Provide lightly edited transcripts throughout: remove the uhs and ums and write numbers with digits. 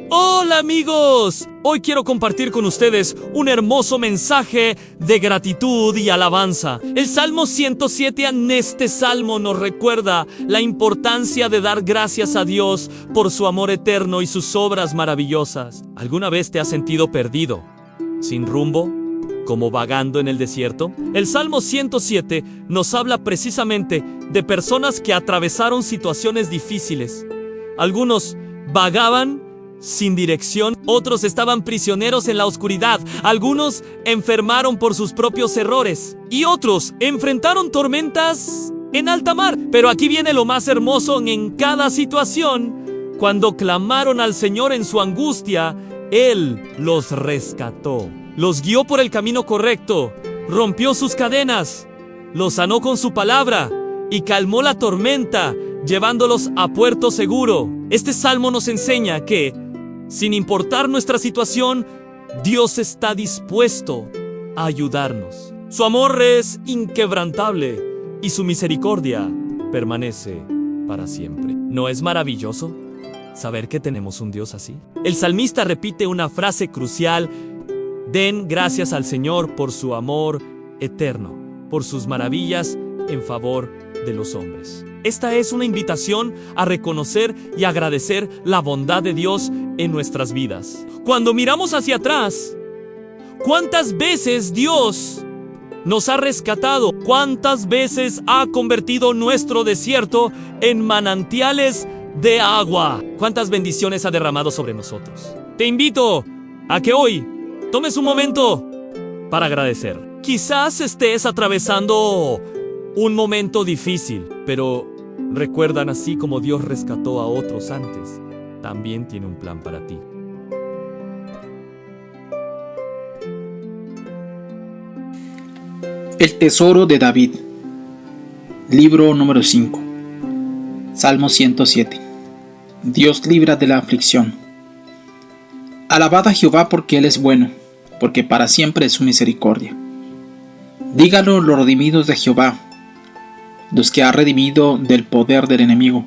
Hola amigos, hoy quiero compartir con ustedes un hermoso mensaje de gratitud y alabanza. El Salmo 107 en este salmo nos recuerda la importancia de dar gracias a Dios por su amor eterno y sus obras maravillosas. ¿Alguna vez te has sentido perdido, sin rumbo, como vagando en el desierto? El Salmo 107 nos habla precisamente de personas que atravesaron situaciones difíciles. Algunos vagaban sin dirección, otros estaban prisioneros en la oscuridad, algunos enfermaron por sus propios errores y otros enfrentaron tormentas en alta mar. Pero aquí viene lo más hermoso: en cada situación, cuando clamaron al Señor en su angustia, Él los rescató, los guió por el camino correcto, rompió sus cadenas, los sanó con su palabra y calmó la tormenta, llevándolos a puerto seguro. Este salmo nos enseña que, sin importar nuestra situación, Dios está dispuesto a ayudarnos. Su amor es inquebrantable y su misericordia permanece para siempre. ¿No es maravilloso saber que tenemos un Dios así? El salmista repite una frase crucial: den gracias al Señor por su amor eterno, por sus maravillas en favor de los hombres. Esta es una invitación a reconocer y agradecer la bondad de Dios en nuestras vidas. Cuando miramos hacia atrás, ¿cuántas veces Dios nos ha rescatado? ¿Cuántas veces ha convertido nuestro desierto en manantiales de agua? ¿Cuántas bendiciones ha derramado sobre nosotros? Te invito a que hoy tomes un momento para agradecer. Quizás estés atravesando un momento difícil, pero recuerdan, así como Dios rescató a otros antes, también tiene un plan para ti. El tesoro de David, libro número 5, Salmo 107. Dios libra de la aflicción. Alabad a Jehová porque Él es bueno, porque para siempre es su misericordia. Díganlo los redimidos de Jehová, los que ha redimido del poder del enemigo,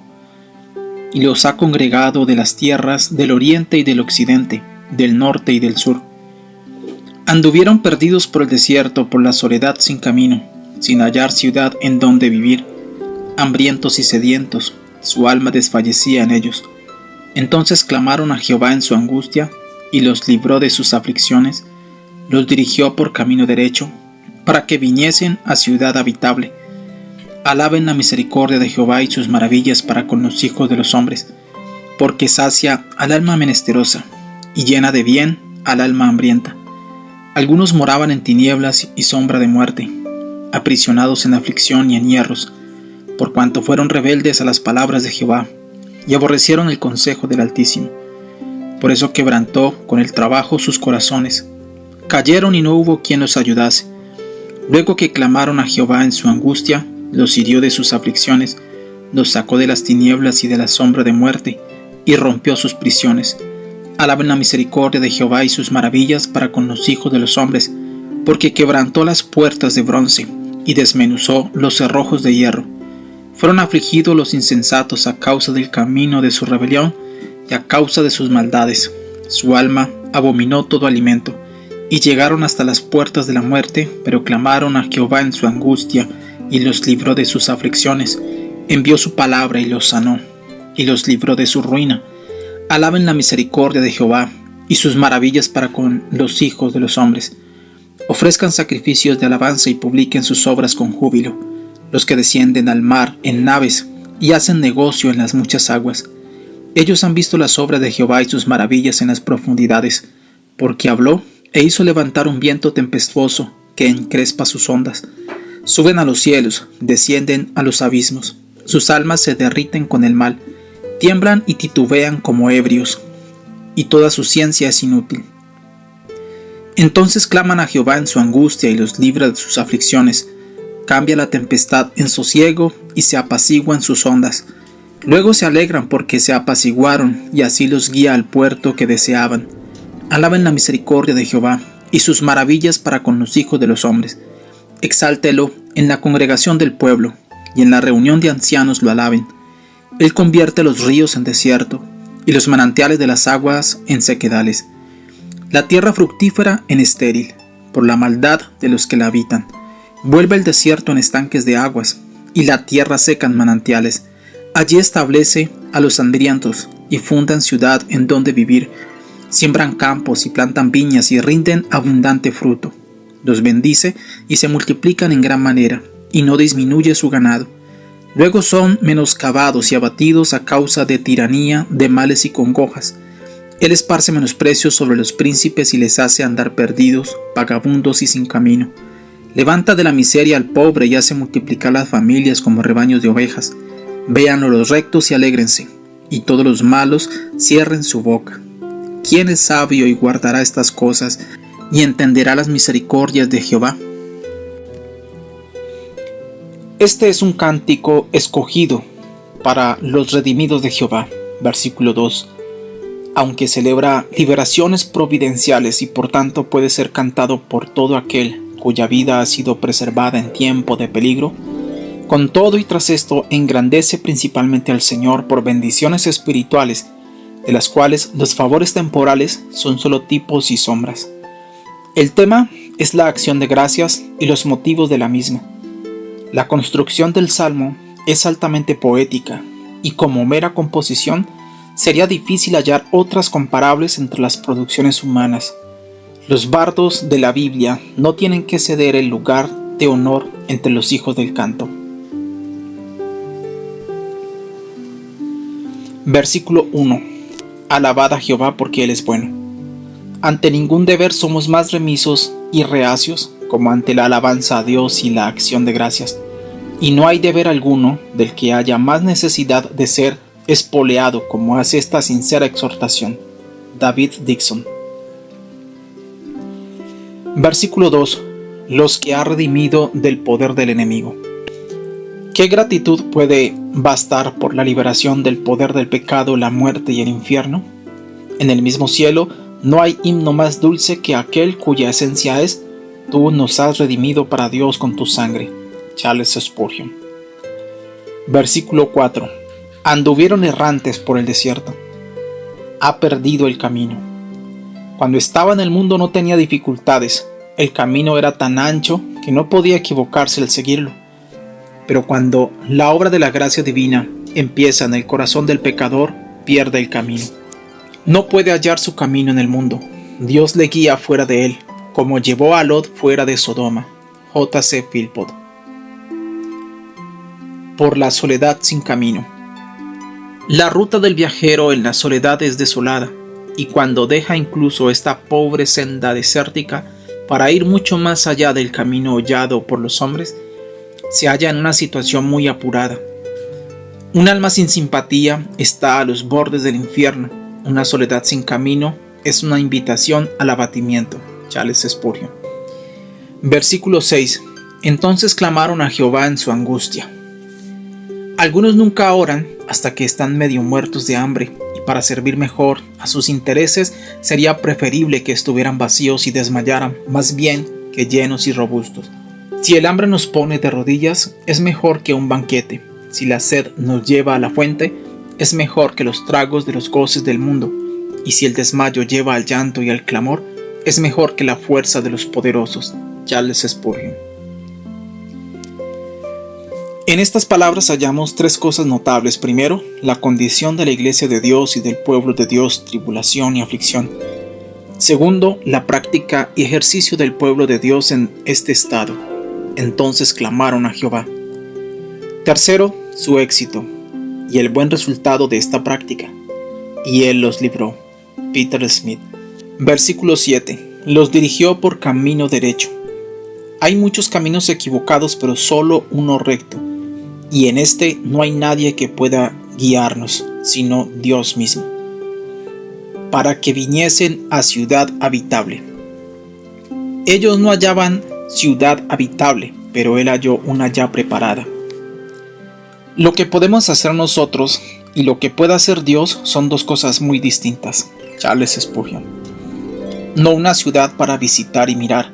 y los ha congregado de las tierras del oriente y del occidente, del norte y del sur. Anduvieron perdidos por el desierto, por la soledad sin camino, sin hallar ciudad en donde vivir, hambrientos y sedientos, su alma desfallecía en ellos. Entonces clamaron a Jehová en su angustia, y los libró de sus aflicciones, los dirigió por camino derecho, para que viniesen a ciudad habitable. Alaben la misericordia de Jehová y sus maravillas para con los hijos de los hombres, porque sacia al alma menesterosa y llena de bien al alma hambrienta. Algunos moraban en tinieblas y sombra de muerte, aprisionados en aflicción y en hierros, por cuanto fueron rebeldes a las palabras de Jehová y aborrecieron el consejo del Altísimo. Por eso quebrantó con el trabajo sus corazones, cayeron y no hubo quien los ayudase. Luego que clamaron a Jehová en su angustia, los hirió de sus aflicciones, los sacó de las tinieblas y de la sombra de muerte, y rompió sus prisiones. Alaben la misericordia de Jehová y sus maravillas para con los hijos de los hombres, porque quebrantó las puertas de bronce, y desmenuzó los cerrojos de hierro. Fueron afligidos los insensatos a causa del camino de su rebelión, y a causa de sus maldades. Su alma abominó todo alimento, y llegaron hasta las puertas de la muerte, pero clamaron a Jehová en su angustia, y los libró de sus aflicciones, envió su palabra y los sanó, y los libró de su ruina. Alaben la misericordia de Jehová, y sus maravillas para con los hijos de los hombres. Ofrezcan sacrificios de alabanza y publiquen sus obras con júbilo, los que descienden al mar en naves, y hacen negocio en las muchas aguas. Ellos han visto las obras de Jehová y sus maravillas en las profundidades, porque habló e hizo levantar un viento tempestuoso que encrespa sus ondas. Suben a los cielos, descienden a los abismos. Sus almas se derriten con el mal, tiemblan y titubean como ebrios, y toda su ciencia es inútil. Entonces claman a Jehová en su angustia y los libra de sus aflicciones. Cambia la tempestad en sosiego y se apaciguan sus ondas. Luego se alegran porque se apaciguaron, y así los guía al puerto que deseaban. Alaben la misericordia de Jehová y sus maravillas para con los hijos de los hombres. Exáltelo en la congregación del pueblo, y en la reunión de ancianos lo alaben. Él convierte los ríos en desierto, y los manantiales de las aguas en sequedales. La tierra fructífera en estéril, por la maldad de los que la habitan. Vuelve el desierto en estanques de aguas, y la tierra seca en manantiales. Allí establece a los hambrientos, y fundan ciudad en donde vivir. Siembran campos y plantan viñas y rinden abundante fruto. Los bendice y se multiplican en gran manera, y no disminuye su ganado. Luego son menoscabados y abatidos a causa de tiranía, de males y congojas. Él esparce menosprecio sobre los príncipes y les hace andar perdidos, vagabundos y sin camino. Levanta de la miseria al pobre y hace multiplicar las familias como rebaños de ovejas. Véanlo los rectos y alégrense, y todos los malos cierren su boca. ¿Quién es sabio y guardará estas cosas, y entenderá las misericordias de Jehová? Este es un cántico escogido para los redimidos de Jehová. Versículo 2. Aunque celebra liberaciones providenciales y por tanto puede ser cantado por todo aquel cuya vida ha sido preservada en tiempo de peligro, con todo y tras esto engrandece principalmente al Señor por bendiciones espirituales, de las cuales los favores temporales son solo tipos y sombras. El tema es la acción de gracias y los motivos de la misma. La construcción del salmo es altamente poética y como mera composición sería difícil hallar otras comparables entre las producciones humanas. Los bardos de la Biblia no tienen que ceder el lugar de honor entre los hijos del canto. Versículo 1. Alabad a Jehová porque Él es bueno. Ante ningún deber somos más remisos y reacios como ante la alabanza a Dios y la acción de gracias. Y no hay deber alguno del que haya más necesidad de ser espoleado como hace esta sincera exhortación. David Dixon. Versículo 2. Los que ha redimido del poder del enemigo. ¿Qué gratitud puede bastar por la liberación del poder del pecado, la muerte y el infierno? En el mismo cielo no hay himno más dulce que aquel cuya esencia es: tú nos has redimido para Dios con tu sangre. Charles Spurgeon. Versículo 4. Anduvieron errantes por el desierto. Ha perdido el camino. Cuando estaba en el mundo no tenía dificultades. El camino era tan ancho que no podía equivocarse al seguirlo. Pero cuando la obra de la gracia divina empieza en el corazón del pecador, pierde el camino. No puede hallar su camino en el mundo. Dios le guía fuera de él, como llevó a Lot fuera de Sodoma. J.C. Philpott. Por la soledad sin camino. La ruta del viajero en la soledad es desolada, y cuando deja incluso esta pobre senda desértica para ir mucho más allá del camino hollado por los hombres, se halla en una situación muy apurada. Un alma sin simpatía está a los bordes del infierno. Una soledad sin camino es una invitación al abatimiento. Charles Spurgeon. Versículo 6. Entonces clamaron a Jehová en su angustia. Algunos nunca oran hasta que están medio muertos de hambre, y para servir mejor a sus intereses sería preferible que estuvieran vacíos y desmayaran, más bien que llenos y robustos. Si el hambre nos pone de rodillas, es mejor que un banquete. Si la sed nos lleva a la fuente, es mejor que los tragos de los goces del mundo. Y si el desmayo lleva al llanto y al clamor, es mejor que la fuerza de los poderosos. Charles Spurgeon. En estas palabras hallamos tres cosas notables. Primero, la condición de la iglesia de Dios y del pueblo de Dios, tribulación y aflicción. Segundo, la práctica y ejercicio del pueblo de Dios en este estado. Entonces clamaron a Jehová. Tercero, su éxito y el buen resultado de esta práctica. Y él los libró. Peter Smith. Versículo 7. Los dirigió por camino derecho. Hay muchos caminos equivocados, pero solo uno recto. Y en este no hay nadie que pueda guiarnos, sino Dios mismo. Para que viniesen a ciudad habitable. Ellos no hallaban ciudad habitable, pero él halló una ya preparada. Lo que podemos hacer nosotros y lo que pueda hacer Dios son dos cosas muy distintas. Charles Spurgeon. No una ciudad para visitar y mirar.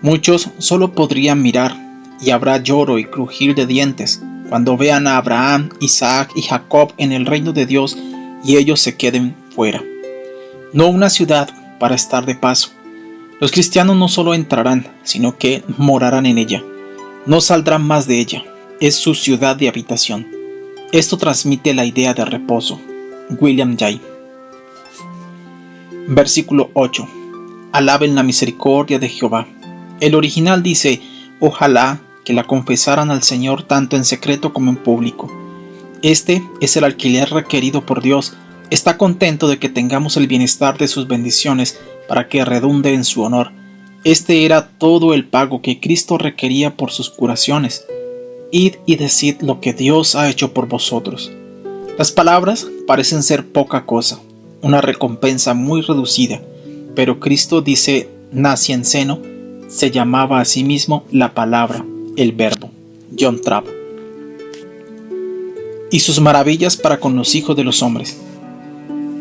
Muchos solo podrían mirar, y habrá lloro y crujir de dientes cuando vean a Abraham, Isaac y Jacob en el reino de Dios y ellos se queden fuera. No una ciudad para estar de paso. Los cristianos no solo entrarán, sino que morarán en ella. No saldrán más de ella. Es su ciudad de habitación. Esto transmite la idea de reposo. William Jay. Versículo 8. Alaben la misericordia de Jehová. El original dice: ojalá que la confesaran al Señor tanto en secreto como en público. Este es el alquiler requerido por Dios. Está contento de que tengamos el bienestar de sus bendiciones para que redunde en su honor. Este era todo el pago que Cristo requería por sus curaciones. Id y decid lo que Dios ha hecho por vosotros. Las palabras parecen ser poca cosa, una recompensa muy reducida, pero Cristo dice nacienseno, se llamaba a sí mismo la palabra, el verbo. John Trapp. Y sus maravillas para con los hijos de los hombres.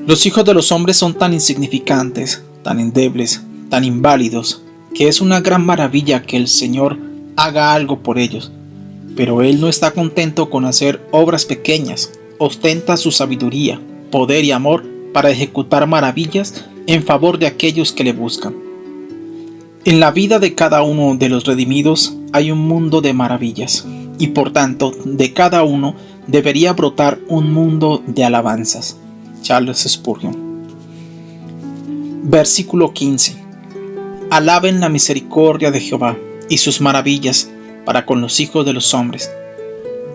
Los hijos de los hombres son tan insignificantes, tan endebles, tan inválidos, que es una gran maravilla que el Señor haga algo por ellos. Pero Él no está contento con hacer obras pequeñas, ostenta su sabiduría, poder y amor para ejecutar maravillas en favor de aquellos que le buscan. En la vida de cada uno de los redimidos hay un mundo de maravillas, y por tanto de cada uno debería brotar un mundo de alabanzas. Charles Spurgeon. Versículo 15. Alaben la misericordia de Jehová y sus maravillas para con los hijos de los hombres.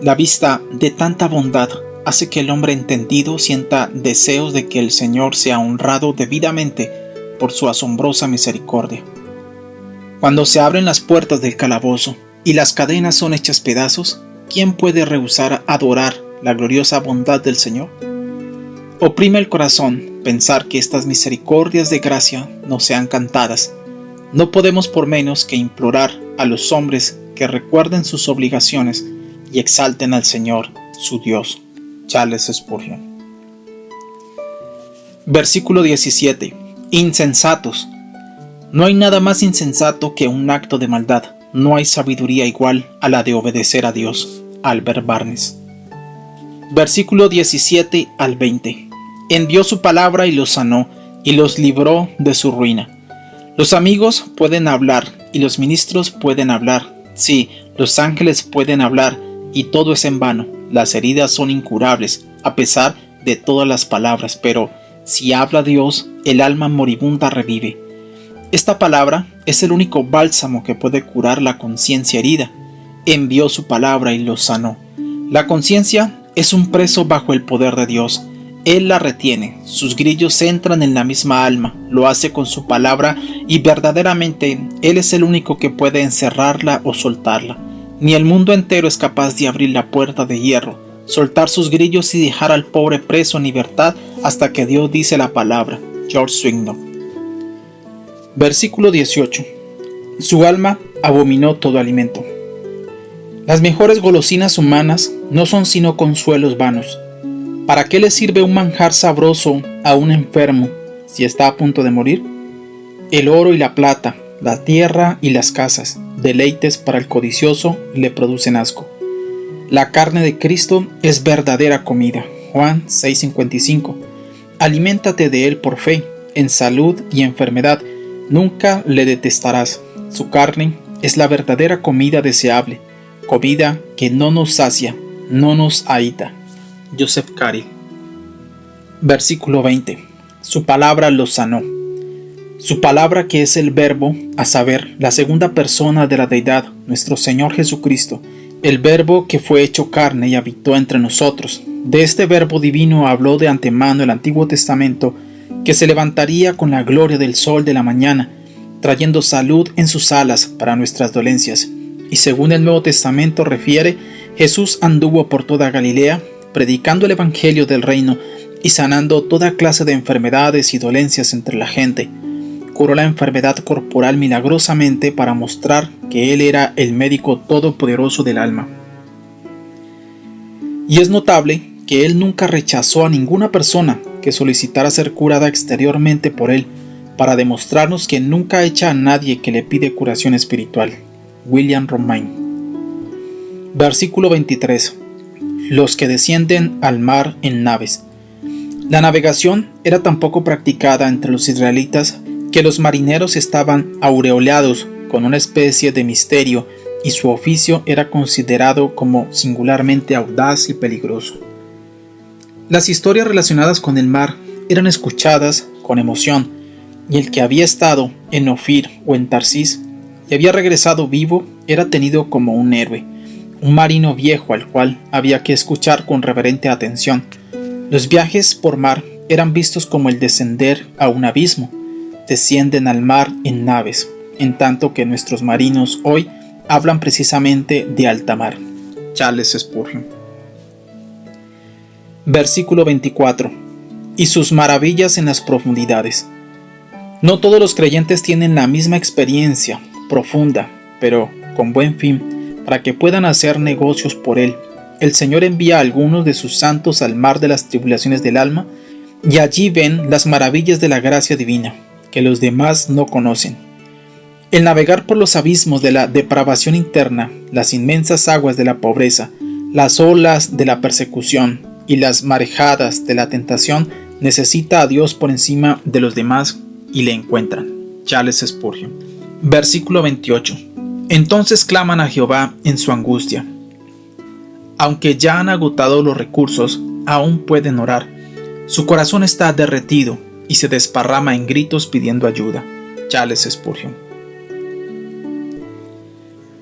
La vista de tanta bondad hace que el hombre entendido sienta deseos de que el Señor sea honrado debidamente por su asombrosa misericordia. Cuando se abren las puertas del calabozo y las cadenas son hechas pedazos, ¿quién puede rehusar adorar la gloriosa bondad del Señor? Oprime el corazón pensar que estas misericordias de gracia no sean cantadas. No podemos por menos que implorar a los hombres que recuerden sus obligaciones y exalten al Señor, su Dios. Charles Spurgeon. Versículo 17. Insensatos. No hay nada más insensato que un acto de maldad. No hay sabiduría igual a la de obedecer a Dios. Albert Barnes. Versículo 17 al 20. Envió su palabra y los sanó, y los libró de su ruina. Los amigos pueden hablar, y los ministros pueden hablar. Sí, los ángeles pueden hablar, y todo es en vano. Las heridas son incurables, a pesar de todas las palabras, pero si habla Dios, el alma moribunda revive. Esta palabra es el único bálsamo que puede curar la conciencia herida. Envió su palabra y los sanó. La conciencia es un preso bajo el poder de Dios. Él la retiene, sus grillos entran en la misma alma, lo hace con su palabra y verdaderamente Él es el único que puede encerrarla o soltarla. Ni el mundo entero es capaz de abrir la puerta de hierro, soltar sus grillos y dejar al pobre preso en libertad hasta que Dios dice la palabra. George Swindoll. Versículo 18. Su alma abominó todo alimento. Las mejores golosinas humanas no son sino consuelos vanos. ¿Para qué le sirve un manjar sabroso a un enfermo si está a punto de morir? El oro y la plata, la tierra y las casas, deleites para el codicioso, le producen asco. La carne de Cristo es verdadera comida. Juan 6:55. Aliméntate de él por fe, en salud y enfermedad, nunca le detestarás. Su carne es la verdadera comida deseable, comida que no nos sacia, no nos ahita. Joseph Carey. Versículo 20. Su palabra los sanó. Su palabra, que es el verbo, a saber, la segunda persona de la deidad, nuestro Señor Jesucristo, el verbo que fue hecho carne y habitó entre nosotros. De este verbo divino habló de antemano el Antiguo Testamento, que se levantaría con la gloria del sol de la mañana, trayendo salud en sus alas para nuestras dolencias. Y según el Nuevo Testamento refiere, Jesús anduvo por toda Galilea, predicando el evangelio del reino y sanando toda clase de enfermedades y dolencias entre la gente. Curó la enfermedad corporal milagrosamente para mostrar que Él era el médico todopoderoso del alma. Y es notable que Él nunca rechazó a ninguna persona que solicitara ser curada exteriormente por Él, para demostrarnos que nunca echa a nadie que le pide curación espiritual. William Romain. Versículo 23. Los que descienden al mar en naves. La navegación era tan poco practicada entre los israelitas que los marineros estaban aureolados con una especie de misterio y su oficio era considerado como singularmente audaz y peligroso. Las historias relacionadas con el mar eran escuchadas con emoción, y el que había estado en Ofir o en Tarsis y había regresado vivo era tenido como un héroe, un marino viejo al cual había que escuchar con reverente atención. Los viajes por mar eran vistos como el descender a un abismo. Descienden al mar en naves, en tanto que nuestros marinos hoy hablan precisamente de alta mar. Charles Spurgeon. Versículo 24. Y sus maravillas en las profundidades. No todos los creyentes tienen la misma experiencia profunda, pero con buen fin, para que puedan hacer negocios por él. El Señor envía a algunos de sus santos al mar de las tribulaciones del alma, y allí ven las maravillas de la gracia divina, que los demás no conocen. El navegar por los abismos de la depravación interna, las inmensas aguas de la pobreza, las olas de la persecución y las marejadas de la tentación necesita a Dios por encima de los demás y le encuentran. Charles Spurgeon. Versículo 28. Entonces claman a Jehová en su angustia. Aunque ya han agotado los recursos, aún pueden orar. Su corazón está derretido y se desparrama en gritos pidiendo ayuda. Charles Spurgeon.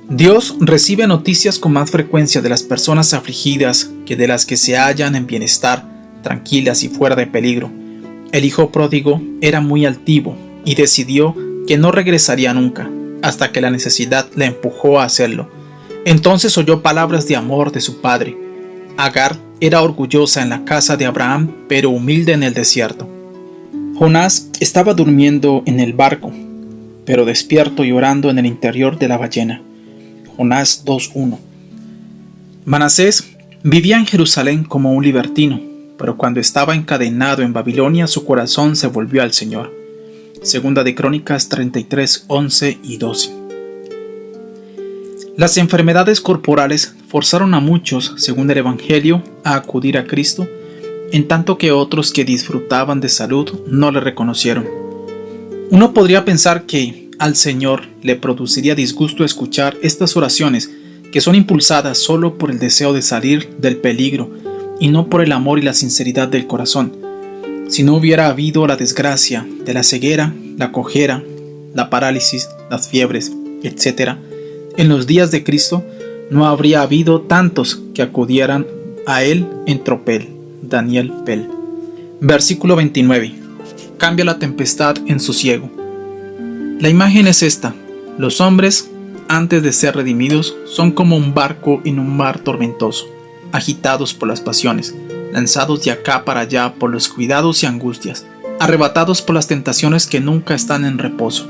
Dios recibe noticias con más frecuencia de las personas afligidas que de las que se hallan en bienestar, tranquilas y fuera de peligro. El hijo pródigo era muy altivo y decidió que no regresaría nunca, hasta que la necesidad le empujó a hacerlo. Entonces oyó palabras de amor de su padre. Agar era orgullosa en la casa de Abraham, pero humilde en el desierto. Jonás estaba durmiendo en el barco, pero despierto y orando en el interior de la ballena. Jonás 2:1. Manasés vivía en Jerusalén como un libertino, pero cuando estaba encadenado en Babilonia su corazón se volvió al Señor. Segunda de Crónicas 33:11 y 12. Las enfermedades corporales forzaron a muchos, según el Evangelio, a acudir a Cristo, en tanto que otros que disfrutaban de salud no le reconocieron. Uno podría pensar que al Señor le produciría disgusto escuchar estas oraciones que son impulsadas solo por el deseo de salir del peligro y no por el amor y la sinceridad del corazón. Si no hubiera habido la desgracia de la ceguera, la cojera, la parálisis, las fiebres, etc., en los días de Cristo no habría habido tantos que acudieran a él en tropel. Daniel Pell. Versículo 29. Cambia la tempestad en sosiego. La imagen es esta. Los hombres, antes de ser redimidos, son como un barco en un mar tormentoso, agitados por las pasiones, lanzados de acá para allá por los cuidados y angustias, arrebatados por las tentaciones que nunca están en reposo.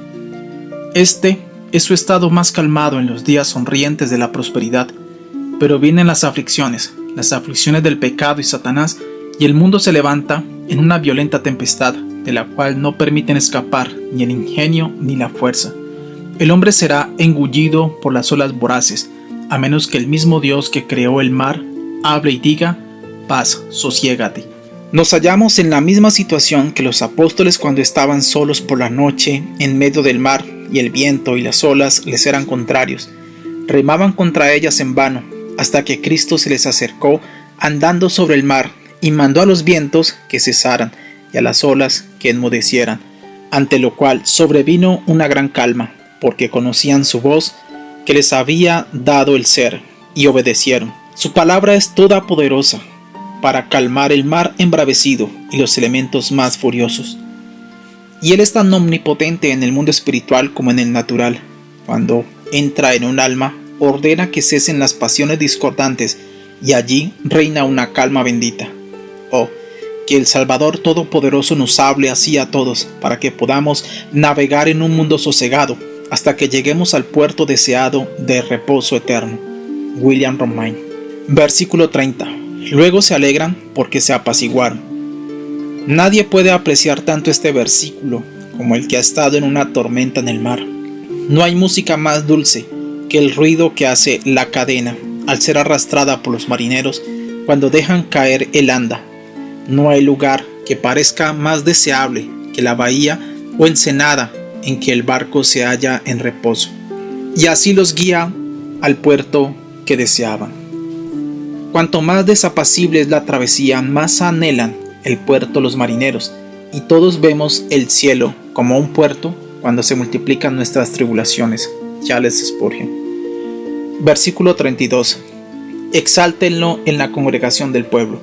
Este es su estado más calmado en los días sonrientes de la prosperidad, pero vienen las aflicciones del pecado y Satanás, y el mundo se levanta en una violenta tempestad, de la cual no permiten escapar ni el ingenio ni la fuerza. El hombre será engullido por las olas voraces, a menos que el mismo Dios que creó el mar hable y diga: paz, sosiégate. Nos hallamos en la misma situación que los apóstoles cuando estaban solos por la noche en medio del mar, y el viento y las olas les eran contrarios. Remaban contra ellas en vano, hasta que Cristo se les acercó andando sobre el mar y mandó a los vientos que cesaran y a las olas que enmudecieran, ante lo cual sobrevino una gran calma, porque conocían su voz que les había dado el ser, y obedecieron. Su palabra es toda poderosa para calmar el mar embravecido y los elementos más furiosos. Y Él es tan omnipotente en el mundo espiritual como en el natural. Cuando entra en un alma, ordena que cesen las pasiones discordantes y allí reina una calma bendita. Oh, que el Salvador Todopoderoso nos hable así a todos, para que podamos navegar en un mundo sosegado hasta que lleguemos al puerto deseado de reposo eterno. William Romain. Versículo 30. Luego se alegran porque se apaciguaron. Nadie puede apreciar tanto este versículo como el que ha estado en una tormenta en el mar. No hay música más dulce que el ruido que hace la cadena al ser arrastrada por los marineros cuando dejan caer el anda. No hay lugar que parezca más deseable que la bahía o ensenada en que el barco se halla en reposo, y así los guía al puerto que deseaban. Cuanto más desapacible es la travesía, más anhelan el puerto los marineros, y todos vemos el cielo como un puerto cuando se multiplican nuestras tribulaciones. Charles Spurgeon. Versículo 32. Exáltenlo en la congregación del pueblo.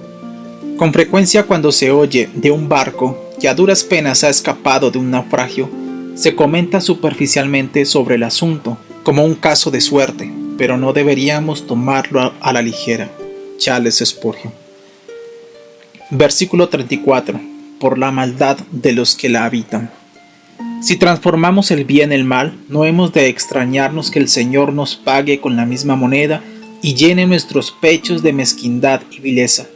Con frecuencia, cuando se oye de un barco que a duras penas ha escapado de un naufragio, se comenta superficialmente sobre el asunto como un caso de suerte, pero no deberíamos tomarlo a la ligera. Charles Spurgeon. Versículo 34. Por la maldad de los que la habitan. Si transformamos el bien en el mal, no hemos de extrañarnos que el Señor nos pague con la misma moneda y llene nuestros pechos de mezquindad y vileza.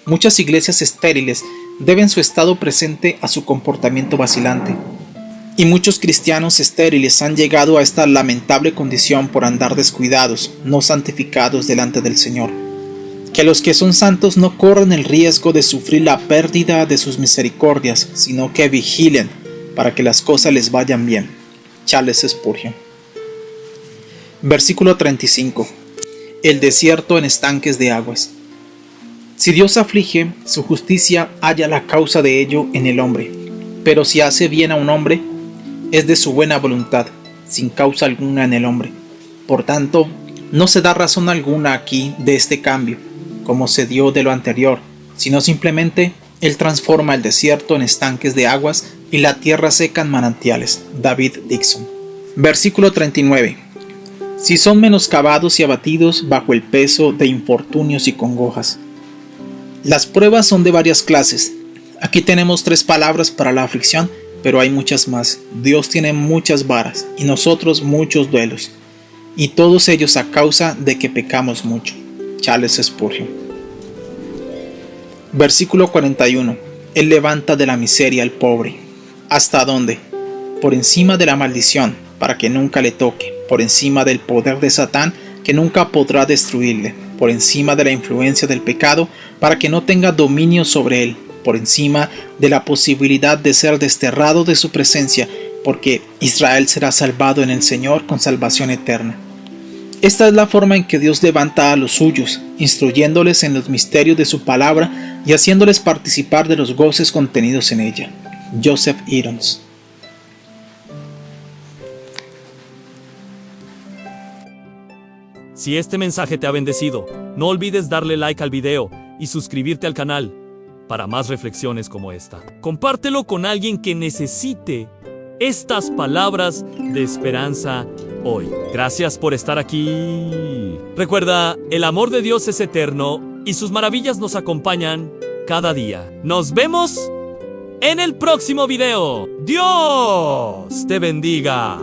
Muchas iglesias estériles deben su estado presente a su comportamiento vacilante, y muchos cristianos estériles han llegado a esta lamentable condición por andar descuidados, no santificados delante del Señor. Que los que son santos no corran el riesgo de sufrir la pérdida de sus misericordias, sino que vigilen para que las cosas les vayan bien. Charles Spurgeon. Versículo 35. El desierto en estanques de aguas. Si Dios aflige, su justicia halla la causa de ello en el hombre. Pero si hace bien a un hombre, es de su buena voluntad, sin causa alguna en el hombre. Por tanto, no se da razón alguna aquí de este cambio, como se dio de lo anterior, sino simplemente Él transforma el desierto en estanques de aguas y la tierra seca en manantiales. David Dixon. Versículo 39. Si son menoscabados y abatidos bajo el peso de infortunios y congojas. Las pruebas son de varias clases. Aquí tenemos 3 palabras para la aflicción, pero hay muchas más. Dios tiene muchas varas y nosotros muchos duelos, y todos ellos a causa de que pecamos mucho. Charles Spurgeon. Versículo 41. Él levanta de la miseria al pobre. ¿Hasta dónde? Por encima de la maldición, para que nunca le toque, por encima del poder de Satán, que nunca podrá destruirle, por encima de la influencia del pecado, para que no tenga dominio sobre él, por encima de la posibilidad de ser desterrado de su presencia, porque Israel será salvado en el Señor con salvación eterna. Esta es la forma en que Dios levanta a los suyos, instruyéndoles en los misterios de su palabra y haciéndoles participar de los goces contenidos en ella. Joseph Irons. Si este mensaje te ha bendecido, no olvides darle like al video y suscribirte al canal para más reflexiones como esta. Compártelo con alguien que necesite estas palabras de esperanza hoy. Gracias por estar aquí. Recuerda, el amor de Dios es eterno y sus maravillas nos acompañan cada día. Nos vemos en el próximo video. Dios te bendiga.